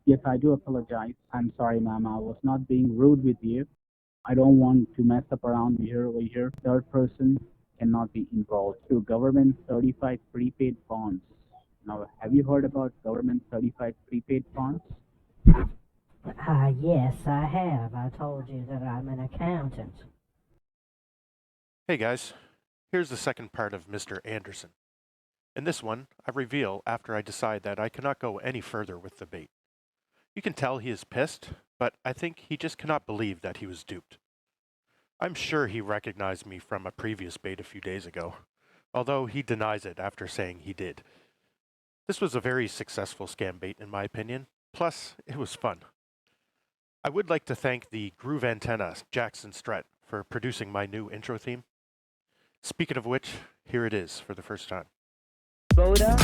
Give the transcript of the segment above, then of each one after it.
Yes, I do apologize. I'm sorry, ma'am. I was not being rude with you. I don't want to mess up around here over here. Third person cannot be involved. To government certified prepaid bonds. Now, have you heard about government certified prepaid bonds? Yes, I have. I told you that I'm an accountant. Hey guys, here's the second part of Mr. Anderson. In this one, I reveal after I decide that I cannot go any further with the bait. You can tell he is pissed, but I think he just cannot believe that he was duped. I'm sure he recognized me from a previous bait a few days ago, although he denies it after saying he did. This was a very successful scam bait in my opinion, plus it was fun. I would like to thank the Goove Antenna JacksonStrut for producing my new intro theme. Speaking of which, here it is for the first time. BODA?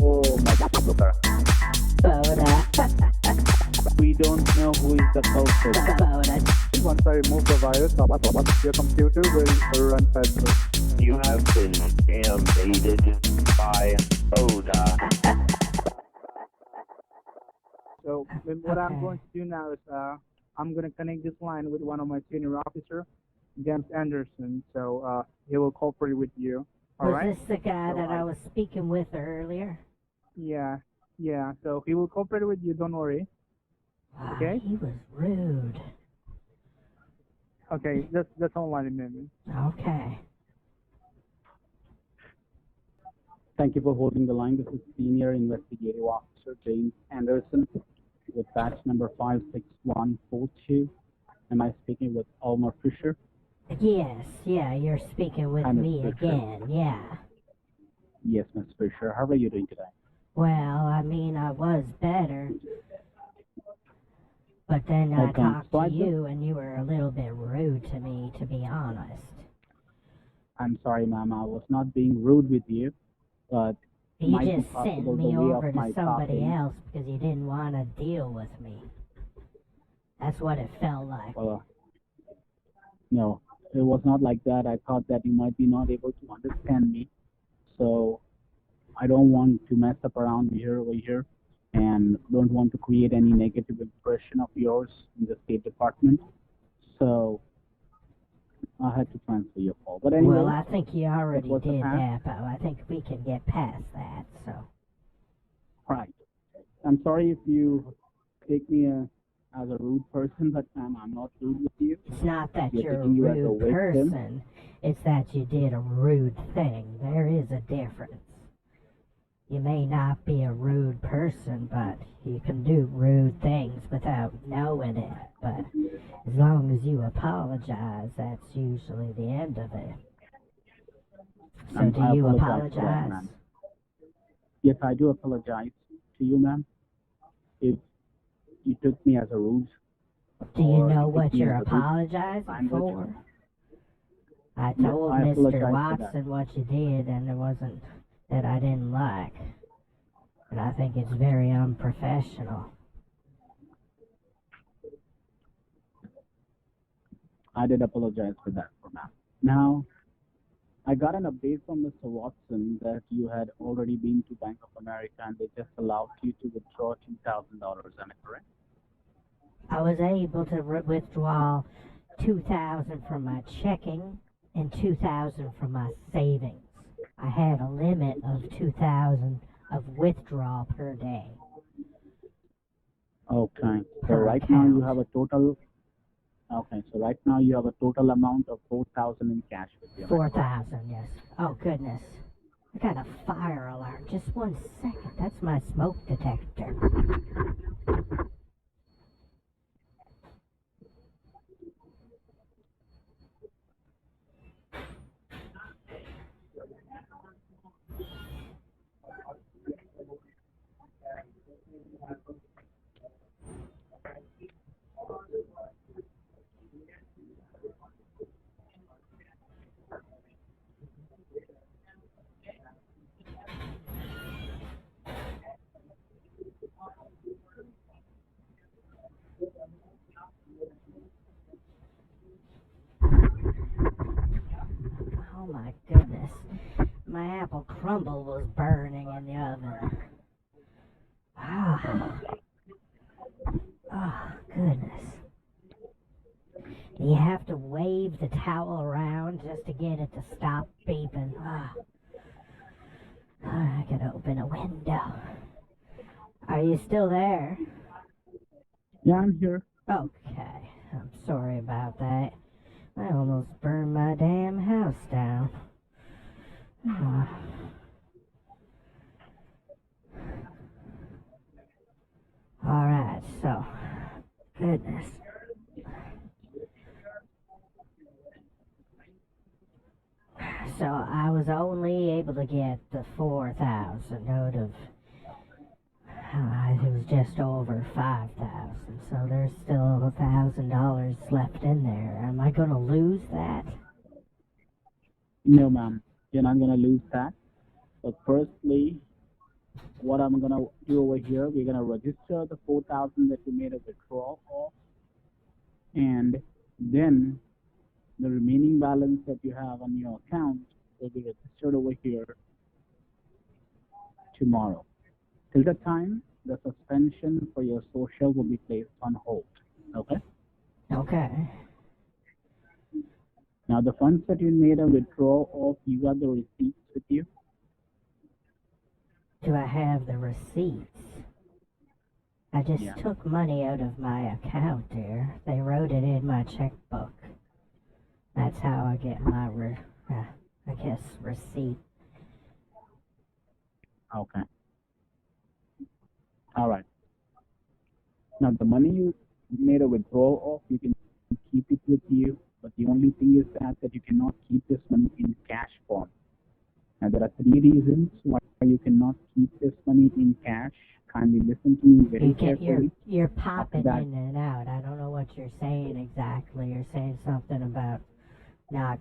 Oh my God. BODA. We don't know who is the culprit. BODA. Once I remove the virus, your computer will run faster. You have been scam baited by BODA. So what I'm going to do now is I'm going to connect this line with one of my senior officer, James Anderson. So he will cooperate with you. All right? Was this the guy that I was speaking with earlier? Yeah. So he will cooperate with you. Don't worry. Okay. He was rude. Okay. That's online in minute. Okay. Thank you for holding the line. This is Senior Investigative Officer James Anderson with batch number 56142. Am I speaking with Alma Fisher? Yes, yeah, you're speaking with me again, yeah. Yes, Ms. Fisher. How are you doing today? Well, I mean, I was better. But then I talked to you, and you were a little bit rude to me, to be honest. I'm sorry, ma'am. I was not being rude with you, but you just sent me over to somebody else because you didn't want to deal with me. That's what it felt like. Well, no, it was not like that. I thought that you might be not able to understand me, so I don't want to mess up around here over here, and don't want to create any negative impression of yours in the State Department. So I had to transfer your call. But anyway, well, I think you already did that, but I think we can get past that. So. Right. I'm sorry if you take me as a rude person, but I'm not rude with you. It's not that you're a rude person. It's that you did a rude thing. There is a difference. You may not be a rude person, but you can do rude things without knowing it. But as long as you apologize, that's usually the end of it. So do you apologize? Yes, I do apologize to you, ma'am. If you took me as a rude. Do you know what you're apologizing for? I told Mr. Watson what you did, and it wasn't that I didn't like. And I think it's very unprofessional. I did apologize for that, ma'am. Now, I got an update from Mr. Watson that you had already been to Bank of America and they just allowed you to withdraw $2,000. Am I correct? I was able to withdraw $2,000 from my checking and $2,000 from my savings. I had a limit of $2,000 of withdrawal per day. Okay. So right now you have a total. Okay. So right now you have a total amount of $4,000 in cash with you. $4,000, yes. Oh goodness. I got a fire alarm. Just 1 second. That's my smoke detector. Oh my goodness. My apple crumble was burning in the oven. Ah. You have to wave the towel around just to get it to stop beeping. I could open a window. Are you still there? Yeah, I'm here. Okay. I'm sorry about that. I almost burned my damn house down. Alright, so, goodness. So I was only able to get the 4,000 out of, it was just over 5,000, so there's still $1,000 left in there. Am I gonna lose that? No, ma'am. You're not gonna lose that. But firstly, what I'm gonna do over here, we're gonna register the 4,000 that you made a withdrawal of, and then the remaining balance that you have on your account will be registered over here tomorrow. Till the time, the suspension for your social will be placed on hold. Okay? Okay. Now, the funds that you made a withdrawal of, you got the receipts with you? Do I have the receipts? I just took money out of my account there. They wrote it in my checkbook. That's how I get my, receipt. Okay. All right. Now, the money you made a withdrawal of, you can keep it with you, but the only thing is that you cannot keep this money in cash form. Now, there are 3 reasons why you cannot keep this money in cash. Kindly listen to me very carefully. You're popping in and out. I don't know what you're saying exactly. You're saying something about not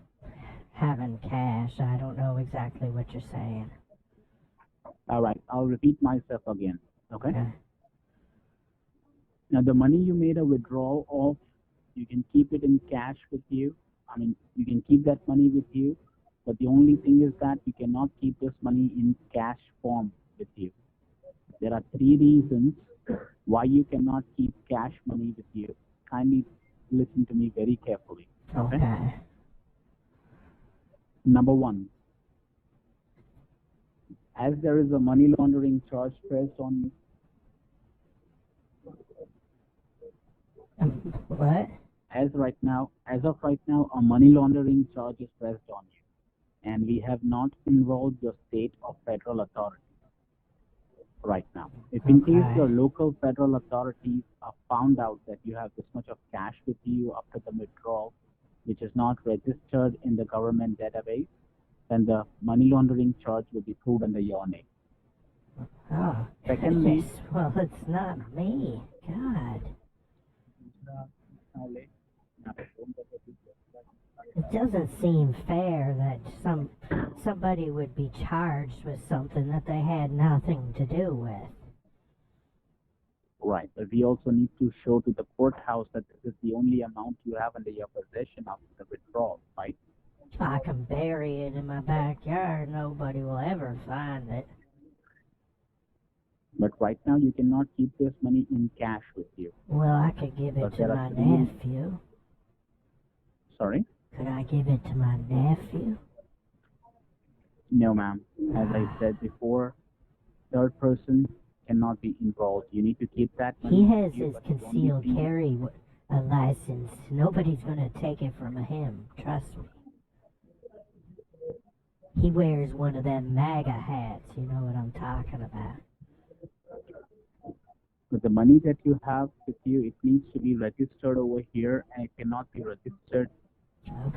having cash. I don't know exactly what you're saying. All right, I'll repeat myself again, okay? Now, the money you made a withdrawal of, you can keep it in cash with you. I mean, you can keep that money with you, but the only thing is that you cannot keep this money in cash form with you. There are 3 reasons why you cannot keep cash money with you. Kindly listen to me very carefully, okay? Number 1, as there is a money laundering charge pressed on you. What? As of right now, a money laundering charge is pressed on you, and we have not involved your state or federal authorities right now. If in case your local federal authorities are found out that you have this much of cash with you after the withdrawal, which is not registered in the government database, then the money laundering charge will be proved under your name. Oh, secondly, well, it's not me. God. It doesn't seem fair that somebody would be charged with something that they had nothing to do with. Right, but we also need to show to the courthouse that this is the only amount you have under your possession after the withdrawal, right? I can bury it in my backyard. Nobody will ever find it. But right now, you cannot keep this money in cash with you. Well, I could give it to my nephew. Sorry? Could I give it to my nephew? No, ma'am. As I said before, third person cannot be involved. You need to keep that money. He has his concealed carry license. Nobody's going to take it from him. Trust me. He wears one of them MAGA hats. You know what I'm talking about. But the money that you have with you, it needs to be registered over here, and it cannot be registered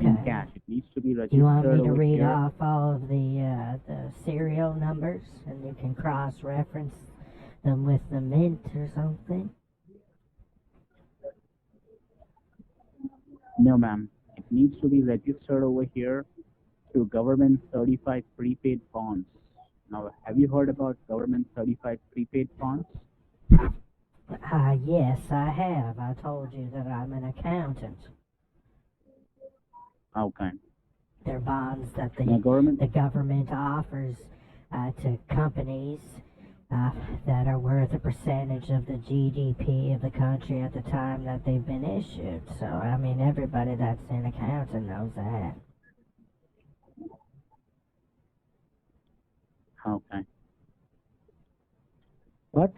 in cash. It needs to be registered. You want me to read here. off all of the serial numbers, and you can cross-reference them with the mint or something? No, ma'am. It needs to be registered over here through government certified prepaid bonds. Now, have you heard about government certified prepaid bonds? Yes, I have. I told you that I'm an accountant. Okay. They're bonds that the government offers to companies that are worth a percentage of the GDP of the country at the time that they've been issued. So, I mean, everybody that's in accounting knows that. Okay. But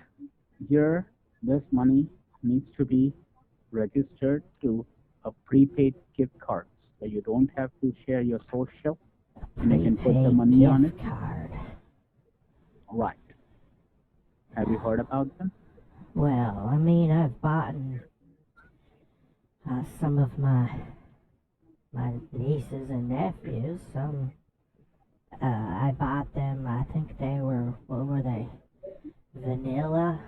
here, this money needs to be registered to a prepaid gift card. So you don't have to share your social, and you can put the money on it. Card. Right. Have you heard about them? Well, I mean, I've bought some of my nieces and nephews. I bought them. I think they were, what were they? Vanilla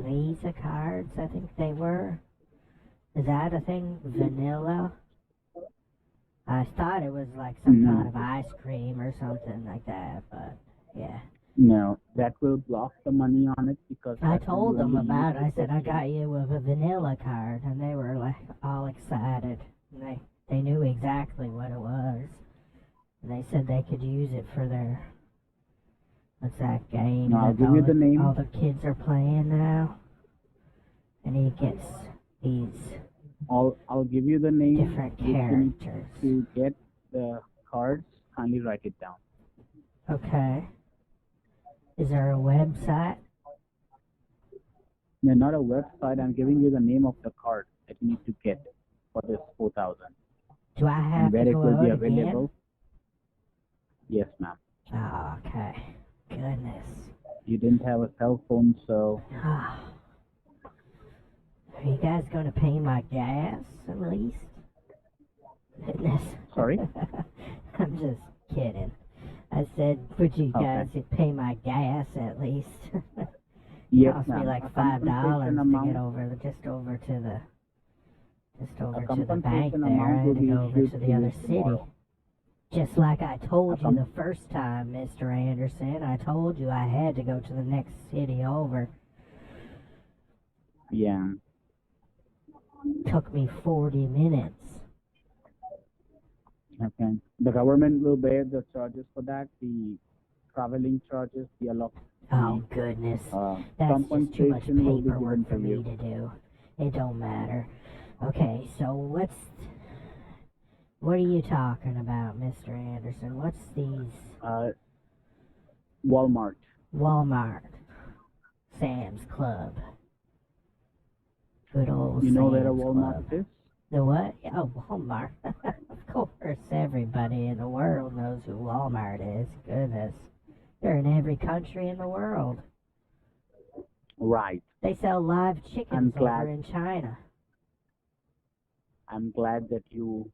Visa cards. I think they were. Is that a thing? Vanilla. I thought it was like some kind of ice cream or something like that, but yeah. No, that will block the money on it because I told them about it. I said, I got you with a vanilla card, and they were like all excited. And they knew exactly what it was. And they said they could use it for their, what's that game no, I'll that give you the name. All the kids are playing now? And he gets these I'll give you the name. Different characters. To get the cards, kindly write it down. Okay. Is there a website? No, not a website. I'm giving you the name of the card that you need to get for this 4,000. Do I have where to it go will out be available? again? Yes, ma'am. Oh, okay. Goodness. You didn't have a cell phone, so. Are you guys going to pay my gas at least? Goodness. Sorry? I'm just kidding. I said, would you guys pay my gas at least? Yes, cost ma'am. me like $5 to get over, just over to the bank there. I had to go over to the other city. Just like I told you the first time, Mr. Anderson, I told you I had to go to the next city over. Yeah. Took me 40 minutes. Okay. The government will bear the charges for that, the traveling charges, the allotment. Oh, goodness. That's just too much paperwork for me to do. It don't matter. Okay, so what are you talking about, Mr. Anderson? What's these? Walmart. Walmart. Sam's Club. Good old You know Sam's where a Walmart Club. is? The what? Oh, Walmart. Of course, everybody in the world knows who Walmart is. Goodness. They're in every country in the world. Right. They sell live chickens over in China. I'm glad that you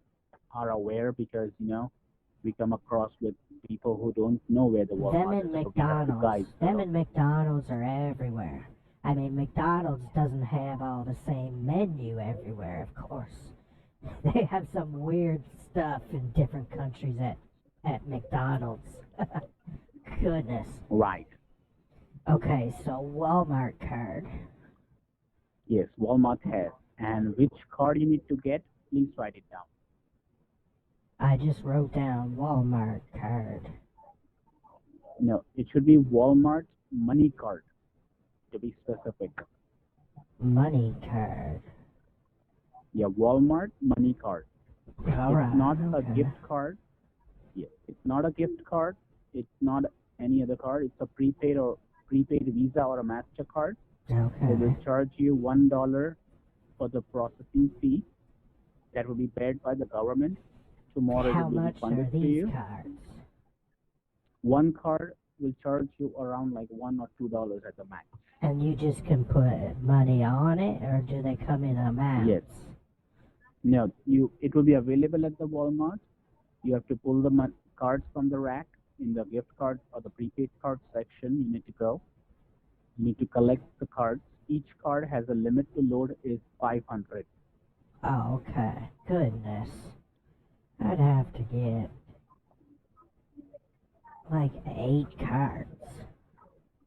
are aware because, we come across with people who don't know where the Walmart is. Them and McDonald's are everywhere. I mean, McDonald's doesn't have all the same menu everywhere, of course. They have some weird stuff in different countries at McDonald's. Goodness. Right. Okay, so Walmart card. Yes, Walmart has. And which card you need to get, please write it down. I just wrote down Walmart card. No, it should be Walmart money card, to be specific. Money card. Yeah, Walmart money card. All right. It's not a gift card. Yeah, it's not a gift card. It's not any other card. It's a prepaid Visa or a MasterCard. Okay. They will charge you $1 for the processing fee. That will be paid by the government. Tomorrow How it will much be funded are to these you. cards? One card will charge you around like $1 or $2 at the max. And you just can put money on it, or do they come in amounts? Yes. No, it will be available at the Walmart. You have to pull the cards from the rack in the gift card or the prepaid card section. You need to go. You need to collect the cards. Each card has a limit to load is 500. Oh, okay. Goodness. I'd have to get like 8 cards.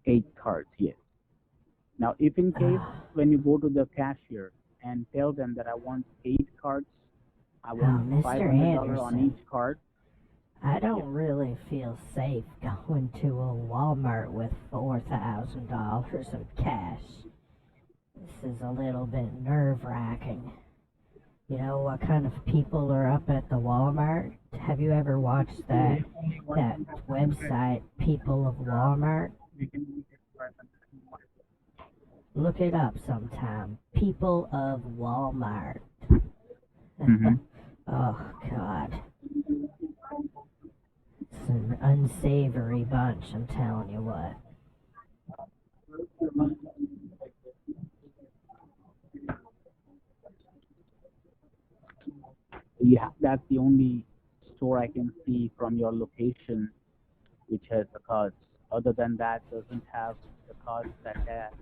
8 cards, yes. Now, if in case when you go to the cashier and tell them that I want 8 cards, I want $500 on each card. I don't really feel safe going to a Walmart with $4,000 of cash. This is a little bit nerve-wracking. You know what kind of people are up at the Walmart? Have you ever watched that website, People of Walmart? Look it up sometime. People of Walmart. Mm-hmm. Oh, God. It's an unsavory bunch, I'm telling you what. Yeah, that's the only store I can see from your location which has the cards. Other than that, doesn't have the cards that have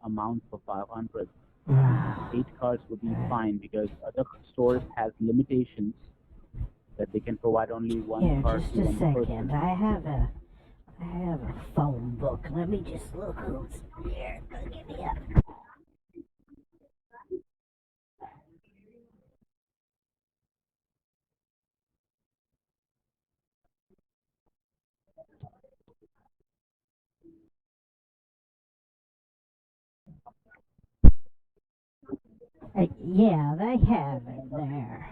amount for 500. 8 cards would be fine because other stores has limitations that they can provide only one Here, card just to a one second. person. I have a phone book. Let me just look who's here. Give me up. Yeah, they have it there.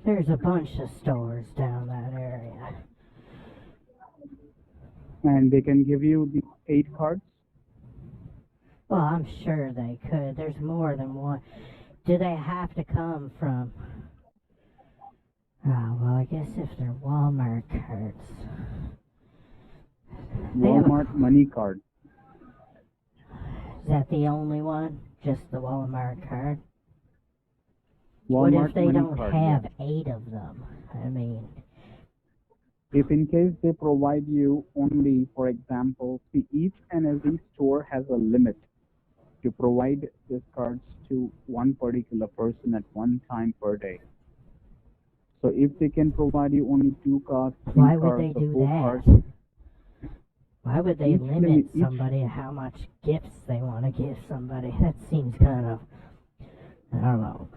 There's a bunch of stores down that area. And they can give you the 8 cards. Well, I'm sure they could. There's more than one. Do they have to come from... Oh, well, I guess if they're Walmart cards... Walmart money card. Is that the only one? Just the Walmart card? Walmart what if they money don't card, have yeah. 8 of them? I mean... If in case they provide you only, for example, see, each and every store has a limit to provide these cards to one particular person at one time per day. So if they can provide you only 2 cards, 3 Why would cards, they or do 4 that? cards, Why would they limit somebody how much gifts they want to give somebody? That seems kind of, I don't know,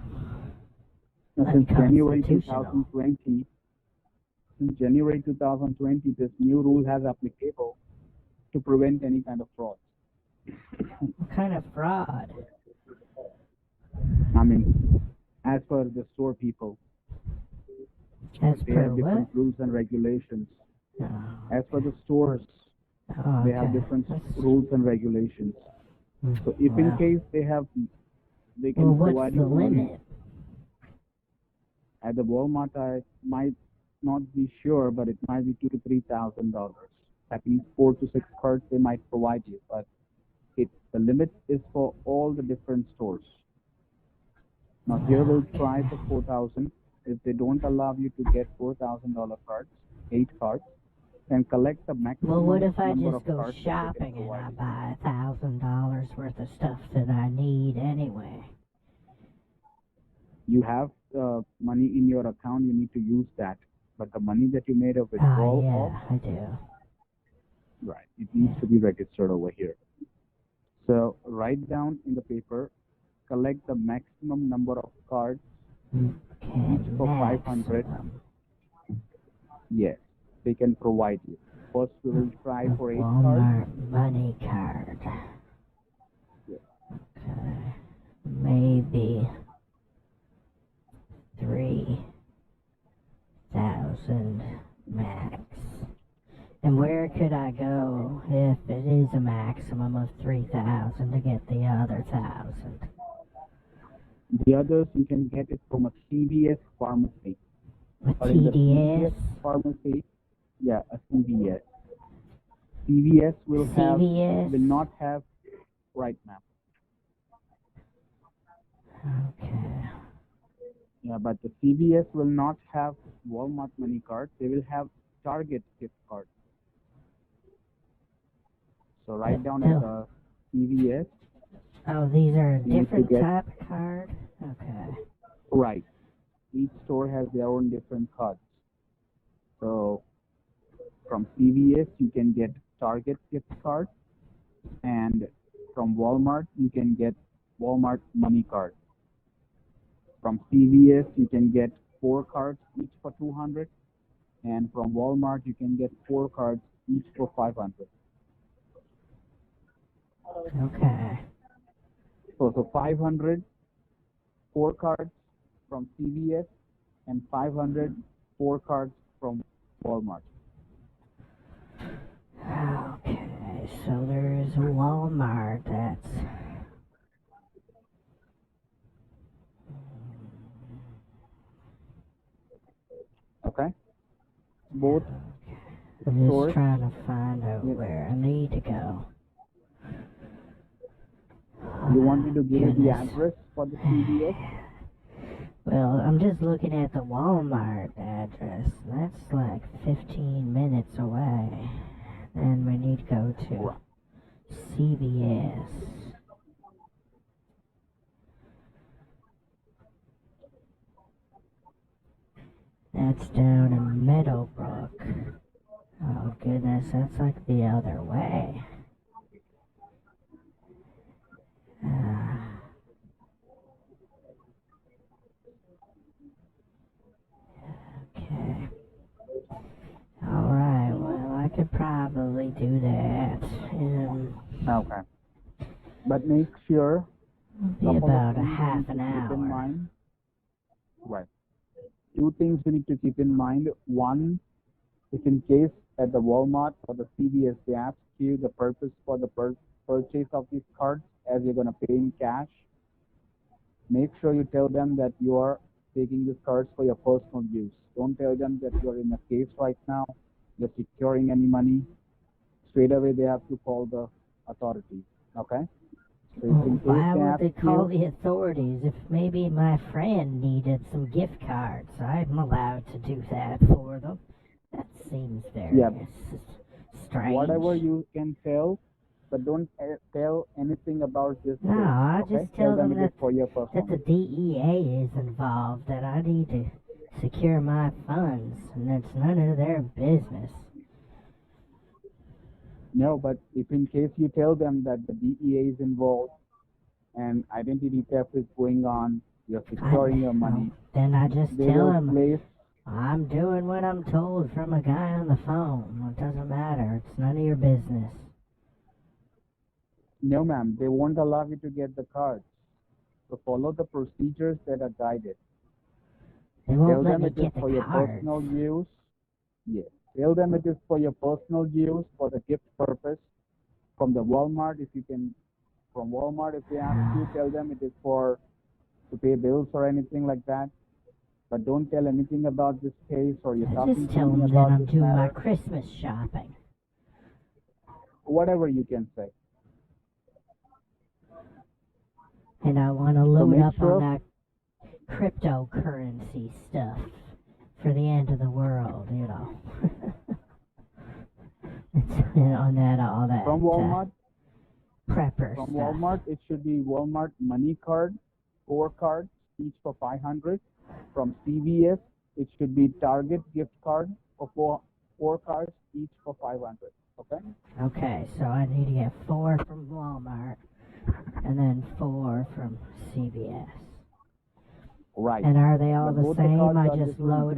since January unconstitutional. 2020, this new rule has applicable to prevent any kind of fraud. What kind of fraud? I mean, as per the store people, they have different rules and regulations. As per the stores, they have different rules and regulations. So if in case they can provide you what's the limit? At the Walmart, I might not be sure, but it might be $2,000 to $3,000. At least 4 to 6 cards they might provide you, but the limit is for all the different stores. Now here we'll try for 4,000. If they don't allow you to get $4,000 cards, 8 cards, then collect the maximum. Well, what if I number just of go cards shopping and I buy $1,000 worth of stuff that I need anyway? You have money in your account, you need to use that. But the money that you made a withdrawal of, I do. Right, it needs to be registered over here. So write down in the paper, collect the maximum number of cards for 500. Yes, they can provide you. First, we will try for 8 Walmart cards. money card. Yes. Okay. Maybe 3,000 max. And where could I go if it is a maximum of 3,000 to get the other 1,000? The others you can get it from a CVS pharmacy. A TDS? Pharmacy, yeah, a CVS. CVS will not have, right, ma'am. Okay. Yeah, but the CVS will not have Walmart money cards. They will have Target gift cards. So write down at the CVS. Oh, these are a different type of card? Okay. Right. Each store has their own different cards. So from CVS, you can get Target gift card. And from Walmart, you can get Walmart money card. From CVS, you can get 4 cards each for 200, and from Walmart you can get 4 cards each for 500. Okay. So 500 4 cards from CVS and 500 4 cards from Walmart. Okay, so there is a Walmart that's... Okay? Both I'm just stores. trying to find out where I need to go. You want me to give you the Goodness. address for the CVS? Well, I'm just looking at the Walmart address. That's like 15 minutes away. And we need to go to CVS. That's down in Meadowbrook. Oh goodness, that's like the other way. Okay. Alright, well, I could probably do that. Okay. But make sure Be about a half an keep in hour. mind. Right. 2 things you need to keep in mind. One, if in case at the Walmart or the CVS they ask you the purpose for the purchase of these cards as you're going to pay in cash, make sure you tell them that you are taking these cards for your personal use. Don't tell them that you're in a case right now, you're securing any money. Straight away they have to call the authorities. Okay? So if in case Why would ask they call you, the authorities if maybe my friend needed some gift cards? I'm allowed to do that for them. That seems very strange. whatever you can tell, but don't tell anything about this. No, I just tell them it is for your personal. that the DEA is involved, that I need to secure my funds, and it's none of their business. No, but if in case you tell them that the DEA is involved and identity theft is going on, you're securing your money, then I just they tell will them place. I'm doing what I'm told from a guy on the phone. It doesn't matter. It's none of your business. No, ma'am, they won't allow you to get the cards. So follow the procedures that are guided. They won't Tell let them me it is get the for your cards. personal use. Yes. Tell them it is for your personal use, for the gift purpose. From the Walmart, if you can, from Walmart, if they ask you, tell them it is for to pay bills or anything like that. But don't tell anything about this case or you're talking Just to tell me them that about I'm this doing my matter. Christmas shopping. Whatever you can say. And I want to load make up sure- on that cryptocurrency stuff for the end of the world, you know. It's on that, all that. From Walmart? Prepper From stuff. Walmart, it should be Walmart money card, 4 cards, each for 500. From CVS, it should be Target gift card for 4 cards, each for 500. Okay? Okay, so I need to get 4 from Walmart and then 4 from CVS. Right. And are they all But the both the same? cards I are just different. load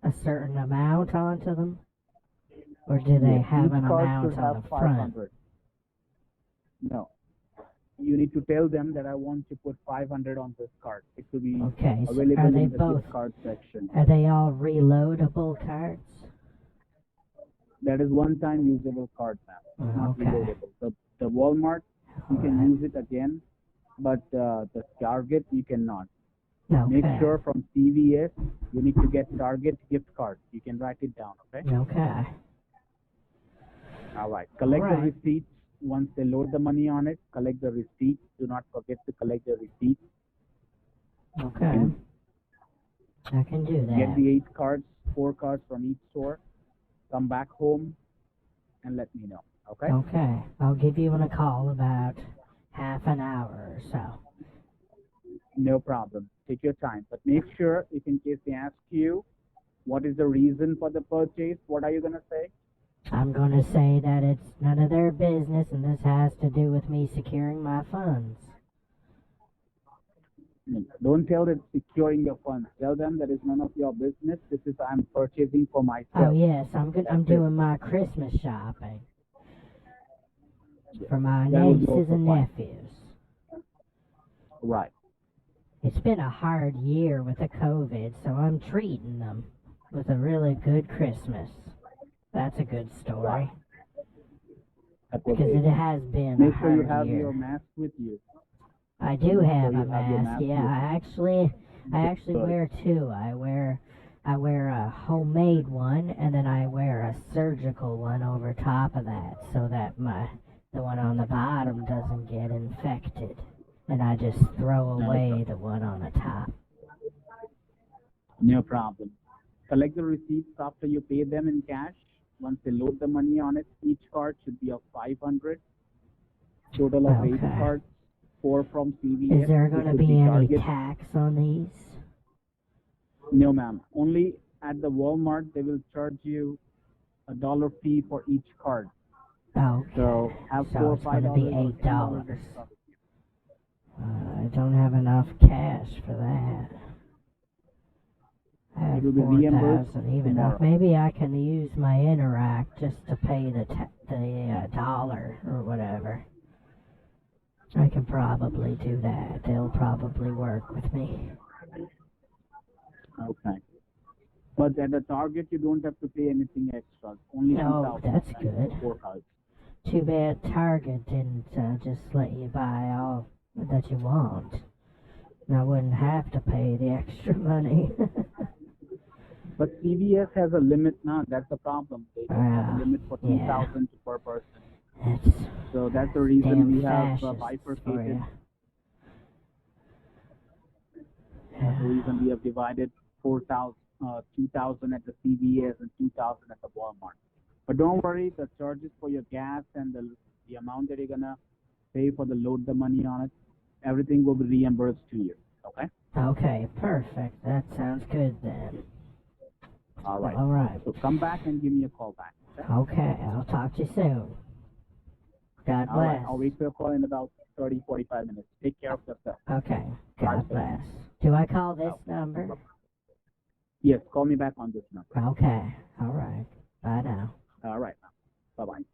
a certain amount onto them? Or do they Yes, have each an card amount should on have the front? 500. No. You need to tell them that I want to put 500 on this card. It will be Okay, so available are they in the both, gift card section. are they all reloadable cards? That is one-time usable card now, not Okay. reloadable. The Walmart, you can Alright. use it again, but the Target, you cannot. Okay. Make sure from CVS, you need to get Target gift card. You can write it down, okay? Okay. All right. Collect the Alright. receipts. Once they load the money on it, collect the receipt. Do not forget to collect the receipt. Okay. I can do that. Get the 8 cards, 4 cards from each store. Come back home and let me know, okay? Okay. I'll give you a call about half an hour or so. No problem. Take your time. But make sure, if in case they ask you, what is the reason for the purchase, what are you going to say? I'm going to say that it's none of their business and this has to do with me securing my funds. Don't tell that securing your funds. Tell them that is none of your business. This is I'm purchasing for myself. Oh yes, I'm doing my Christmas shopping for my nieces and nephews. Right. It's been a hard year with the COVID, so I'm treating them with a really good Christmas. That's a good story. Because it has been a hard year. Make sure you have your mask with you. I do have a mask. Yeah, I actually wear two. I wear a homemade one, and then I wear a surgical one over top of that, so that the one on the bottom doesn't get infected. And I just throw away the one on the top. No problem. Collect the receipts after you pay them in cash. Once they load the money on it, each card should be of 500. Total of 8 cards, 4 from CVS. Is there going to be any tax on these? No, ma'am. Only at the Walmart they will charge you $1 fee for each card. Okay. So have $4 or $5. It's going to be $8. I don't have enough cash for that. I have 4,000 even. Maybe I can use my Interact just to pay the dollar or whatever. I can probably do that. They'll probably work with me. Okay. But at the Target, you don't have to pay anything extra. Only no, that's good. 4 cards. Too bad Target didn't just let you buy all that you want. And I wouldn't have to pay the extra money. But CVS has a limit now. That's the problem. They have a limit for 2,000 per person. So that's the reason we have bifurcated. That's the reason we have divided 2,000 at the CVS and 2,000 at the Walmart. But don't worry, the charges for your gas and the amount that you're gonna pay for the load the money on it, everything will be reimbursed to you. Okay? Okay, perfect. That sounds good then. All right. All right. So come back and give me a call back. Okay, I'll talk to you soon. God bless. All right, I'll wait for your call in about 30, 45 minutes. Take care of yourself. Okay, God bless. Do I call this number? Yes, call me back on this number. Okay, all right. Bye now. All right. Bye-bye.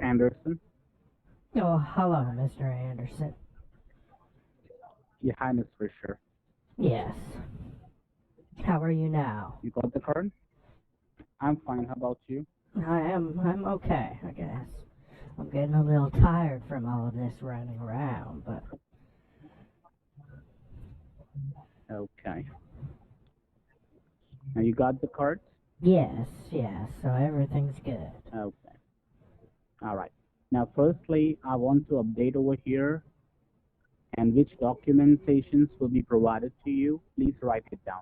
Anderson? Oh, hello, Mr. Anderson. Your Highness, for sure. Yes. How are you now? You got the card? I'm fine. How about you? I'm okay, I guess. I'm getting a little tired from all of this running around, but... Okay. Now you got the card? Yes, so everything's good. Okay. All right. Now, firstly, I want to update over here and which documentations will be provided to you. Please write it down.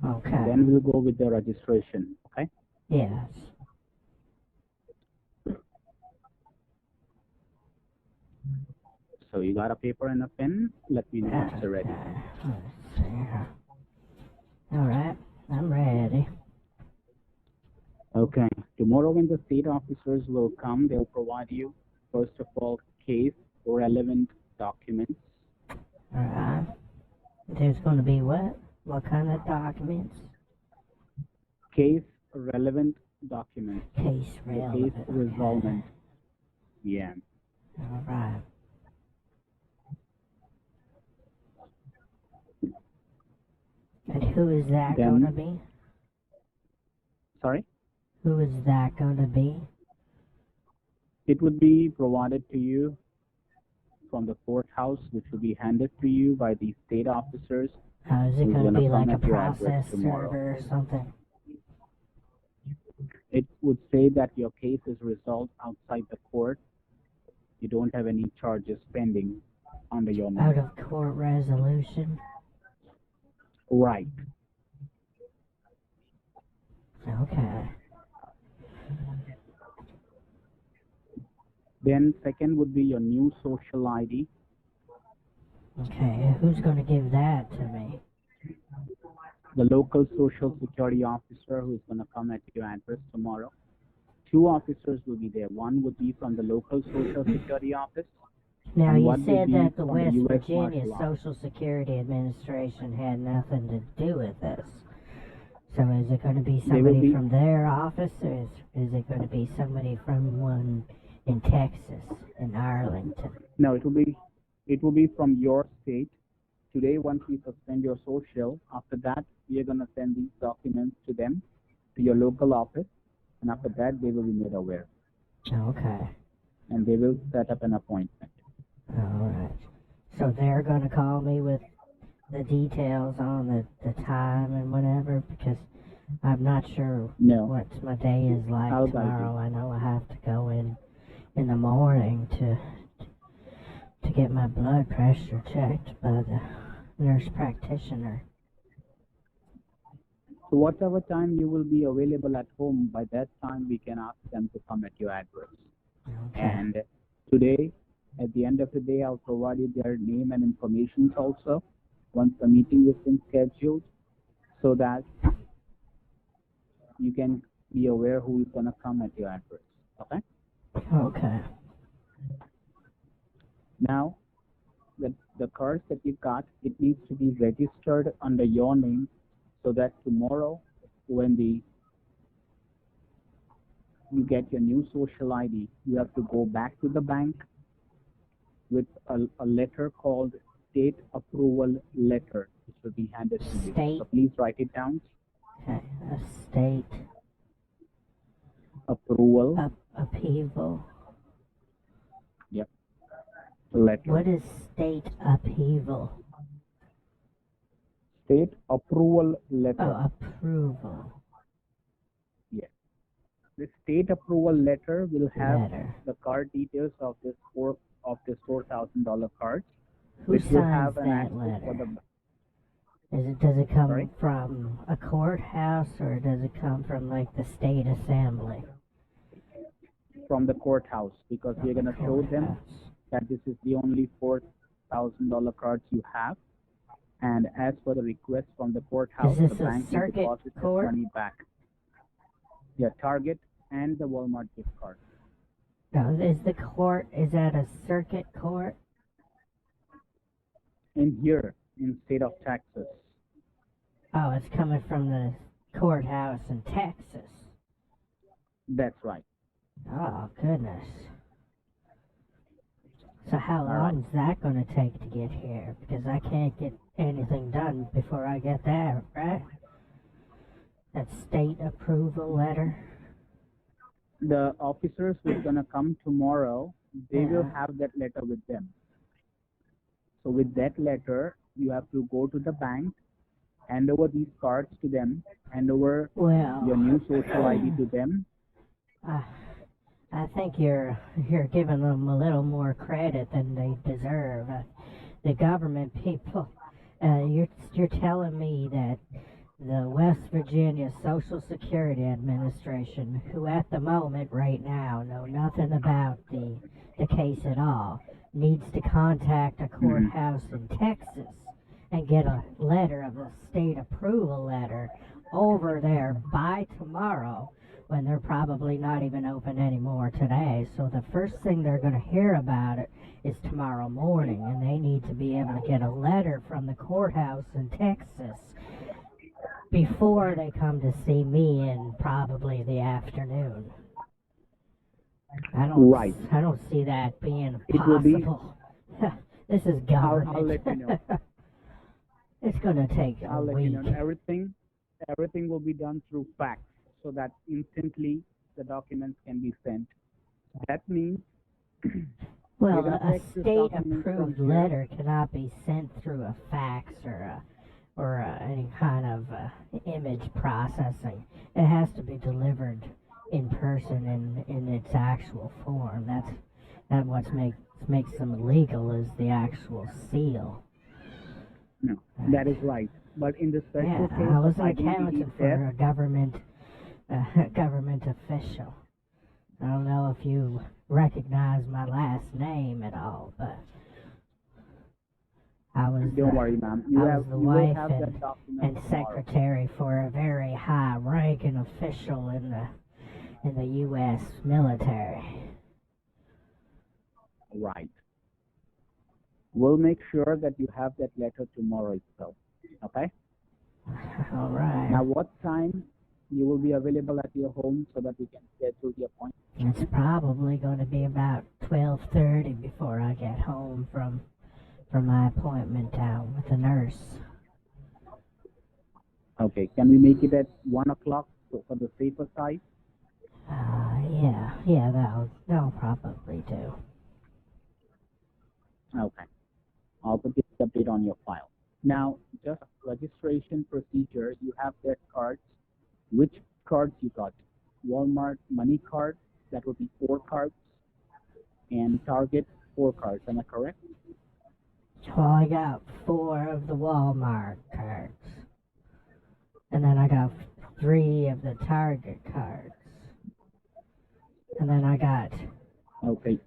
Okay. Then we'll go with the registration, okay? Yes. So you got a paper and a pen? Let me know once you're ready. Let's see. All right, I'm ready. Okay. Tomorrow when the state officers will come, they'll provide you, first of all, case relevant documents. All right. There's going to be what? What kind of documents? Case relevant documents. Case relevant. Case resolvent. Yeah. All right. And who is that going to be? Sorry? Who is that going to be? It would be provided to you from the courthouse, which will be handed to you by the state officers. Is it going to be like a process server or something? It would say that your case is resolved outside the court. You don't have any charges pending under your name. Out of court resolution? Right. Okay. Then second would be your new social ID. Okay, who's going to give that to me? The local social security officer who is going to come at your address tomorrow. 2 officers will be there. One would be from the local social security office Now, and you what they said need that the from the West U.S. Virginia martial arts. Social Security Administration had nothing to do with this. So is it going to be They will somebody be from their office, or is it going to be somebody from one in Texas, in Arlington? no, it will be from your state. Today, once we suspend your social, after that we are going to send these documents to them, to your local office, and after that they will be made aware. Okay. And they will set up an appointment. All right. So they're going to call me with the details on the time and whatever, because I'm not sure No. what my day is like I'll guide tomorrow. I know I have to go in the morning to get my blood pressure checked by the nurse practitioner. So whatever time you will be available at home, by that time we can ask them to come at your address. Okay. And today, at the end of the day, I'll provide you their name and information also once the meeting is been scheduled, so that you can be aware who is going to come at your address. Okay? Okay. Now, the cards that you got, it needs to be registered under your name, so that tomorrow, when you get your new social ID, you have to go back to the bank with a letter called state approval letter, which will be handed to you. State. So please write it down. Okay. A state Approval. upheaval. Yep. Letter. What is state upheaval? State approval letter. Oh, approval. Yes. The state approval letter will have Letter. the card details of this $4,000 card, Who which will signs have an that access for letter? the. Does it come Sorry? from a courthouse, or does it come from like the state assembly? From the courthouse, because we're going to show them Courthouse. that this is the only $4,000 cards you have. And as for the request from the courthouse, Is this the a bank will circuit deposit the court? money back. Yeah, Target and the Walmart gift card. No, is that a circuit court? In here, in state of Texas. Oh, it's coming from the courthouse in Texas. That's right. Oh, goodness. So how long is that going to take to get here? Because I can't get anything done before I get there, right? That state approval letter? The officers who are going to come tomorrow, they will Yeah. have that letter with them. So with that letter, you have to go to the bank, hand over these cards to them, hand over Well, your new social ID to them. I think you're giving them a little more credit than they deserve. The government people, you're telling me that the West Virginia Social Security Administration, who at the moment right now know nothing about the case at all, needs to contact a courthouse in Texas and get a letter of a state approval letter over there by tomorrow, when they're probably not even open anymore today. So the first thing they're going to hear about it is tomorrow morning, and they need to be able to get a letter from the courthouse in Texas before they come to see me in probably the afternoon. I don't see that being possible. This is government. I'll let you know. It's going to take a I'll let week. you know. Everything will be done through fax, so that instantly the documents can be sent. That means Well, you're gonna a text this document from state-approved here. letter cannot be sent through a fax or any kind of image processing. It has to be delivered in person in its actual form. That's what makes them legal, is the actual seal. No, that is right. But in the special case I was of an identity accountant for theft, a government official. I don't know if you recognize my last name at all, but I was don't worry, ma'am. I was the You will wife have that and document tomorrow. secretary for a very high-ranking official in the U.S. military. Right. We'll make sure that you have that letter tomorrow itself. Okay? All right. Now, what time you will be available at your home so that we can schedule the appointment? It's probably going to be about 12:30 before I get home from my appointment down with the nurse. Okay, can we make it at 1 o'clock for the safer side? Yeah, that'll probably do. Okay, I'll put this update on your file. Now, just registration procedure, you have that cards. Which cards you got? Walmart money card, that would be 4 cards, and Target 4 cards, am I correct? Well, I got 4 of the Walmart cards. And then I got 3 of the Target cards. And then I got Okay.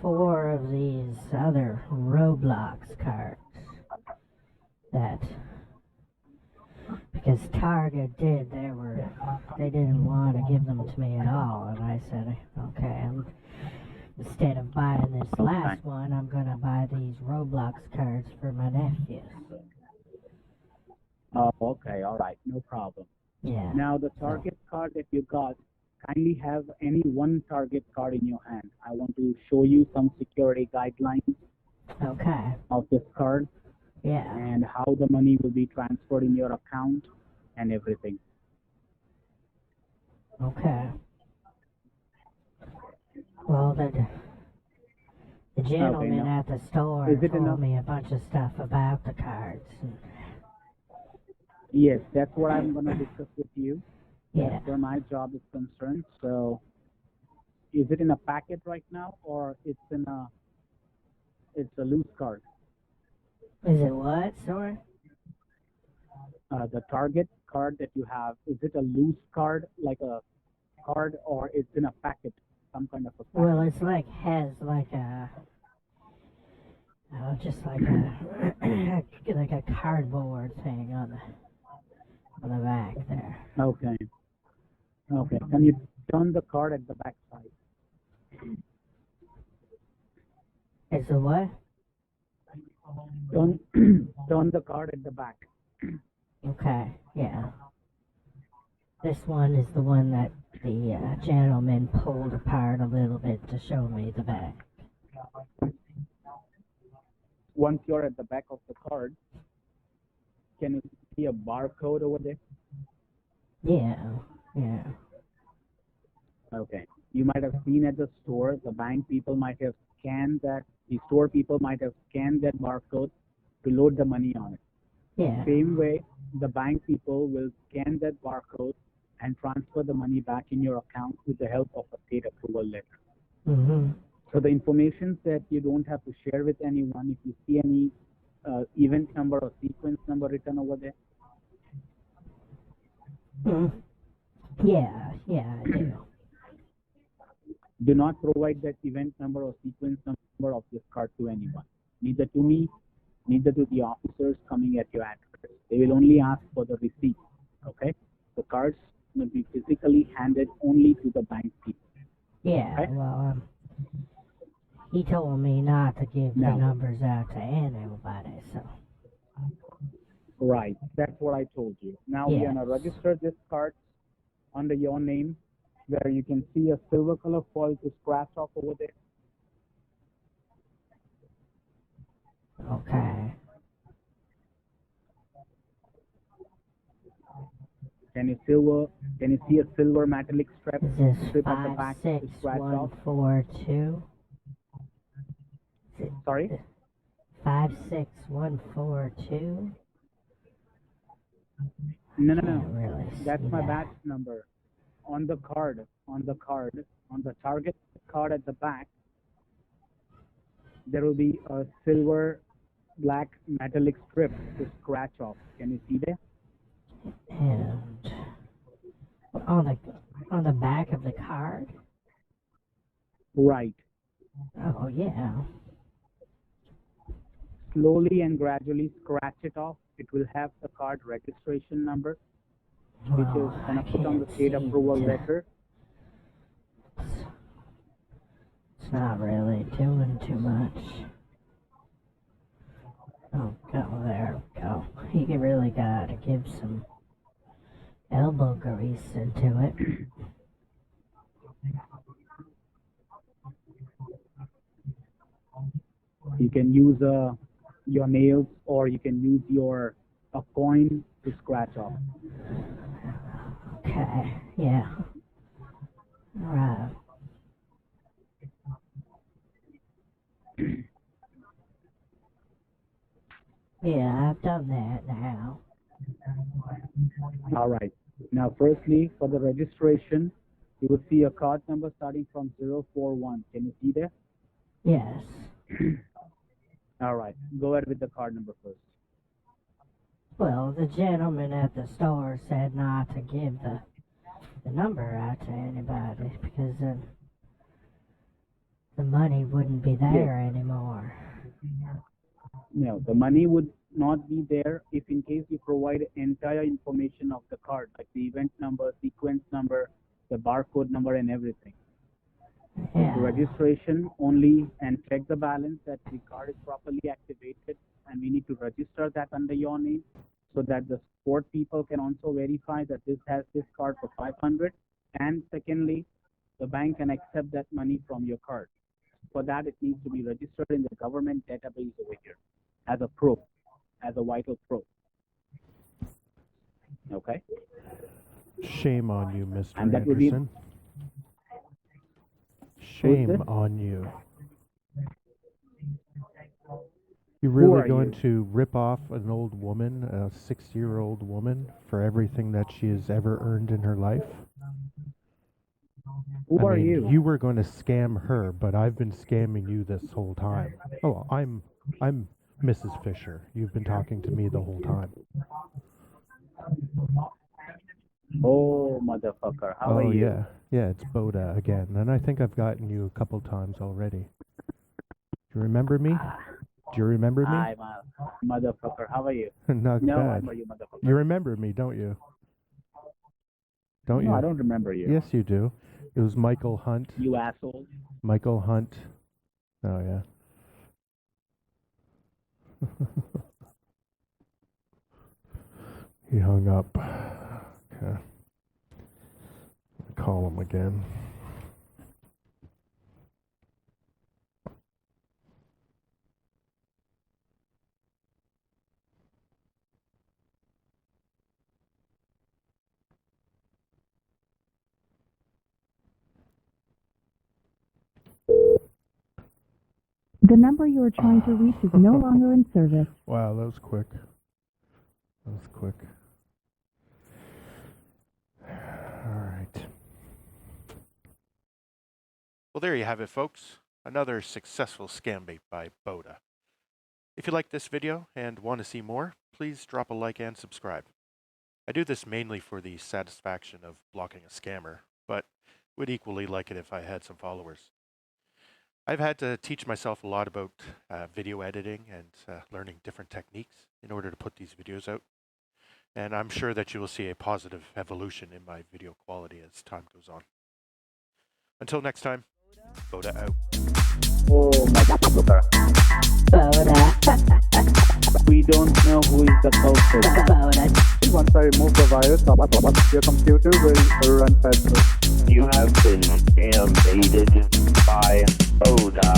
4 of these other Roblox cards. That, because Target they didn't want to give them to me at all. And I said, okay, instead of buying this last one, I'm going to buy these Roblox cards for my nephews. Oh, okay, all right, no problem. Yeah. Now, the Target card that you got, kindly have any one Target card in your hand. I want to show you some security guidelines of this card. Yeah. And how the money will be transferred in your account and everything. Okay. Well, the gentleman at the store told me a bunch of stuff about the cards. Yes, that's what I'm going to discuss with you. Yeah. That's where my job is concerned. So, is it in a packet right now, or it's a loose card? Is it what? Sorry? The Target card that you have, is it a loose card, like a card, or it's in a packet, some kind of a packet? Well, it's has a, just like a, like a cardboard thing on the back there. Okay. Okay. Can you turn the card at the back side? It's a what? Turn the card at the back. Okay, yeah. This one is the one that the gentleman pulled apart a little bit to show me the back. Once you're at the back of the card, can you see a barcode over there? Yeah. Okay. You might have seen at the store, the bank people might have scanned that, the store people might have scanned that barcode to load the money on it. Yeah. Same way, the bank people will scan that barcode and transfer the money back in your account with the help of a state approval letter. Mm-hmm. So the information that you don't have to share with anyone, if you see any event number or sequence number written over there. Mm-hmm. Yeah, I do. Do not provide that event number or sequence number of this card to anyone. Neither to me, neither to the officers coming at your address. They will only ask for the receipt. Okay? The cards will be physically handed only to the bank people. Yeah, okay? Well, he told me not to give the numbers out to anybody, so. Right, that's what I told you. Now we're gonna register this card under your name, where you can see a silver color foil to scratch off over there. Okay. Can you see a silver metallic strip Is this at the back to scratch off? 56142? Sorry? 56142? No. Really That's my batch number. On the Target card at the back, there will be a silver black metallic strip to scratch off. Can you see there? And on the back of the card? Right. Oh, yeah. Slowly and gradually scratch it off. It will have the card registration number, which is going to put on the state approval letter. It's not really doing too much. you really gotta give some elbow grease into it. You can use your nails, or you can use a coin to scratch off. Okay, yeah. Alright. Yeah, I've done that now. All right. Now, firstly, for the registration, you will see a card number starting from 041. Can you see there? Yes. All right. Go ahead with the card number first. Well, the gentleman at the store said not to give the number out to anybody because then the money wouldn't be there anymore. No, the money would not be there if in case you provide entire information of the card, like the event number, sequence number, the barcode number, and everything. Yeah. The registration only, and check the balance that the card is properly activated, and we need to register that under your name so that the support people can also verify that this has this card for 500. And secondly, the bank can accept that money from your card. For that, it needs to be registered in the government database over here as a proof, as a vital proof. Okay? Shame on you, Mr. And that would be... Anderson. Shame on you. You're really going to rip off an old woman, a 60-year-old woman, for everything that she has ever earned in her life? Who are you? You were going to scam her, but I've been scamming you this whole time. Oh, I'm Mrs. Fisher. You've been talking to me the whole time. Oh, motherfucker. How are you? Yeah. Yeah, it's BODA again. And I think I've gotten you a couple times already. Do you remember me? Do you remember me? I'm a motherfucker. How are you? Not no, bad. I'm a you motherfucker. You remember me, don't you? Don't you? No, I don't remember you. Yes, you do. It was Michael Hunt. You asshole. Michael Hunt. Oh, yeah. He hung up. Okay. Call him again. The number you are trying to reach is no longer in service. Wow, that was quick. That was quick. All right. Well, there you have it, folks. Another successful scam bait by BODA. If you like this video and want to see more, please drop a like and subscribe. I do this mainly for the satisfaction of blocking a scammer, but would equally like it if I had some followers. I've had to teach myself a lot about video editing and learning different techniques in order to put these videos out. And I'm sure that you will see a positive evolution in my video quality as time goes on. Until next time, BODA out. Oh, motherfucker. BODA. We don't know who is the culprit. BODA. Once I remove the virus, your computer will run faster. You have been scam baited by BODA.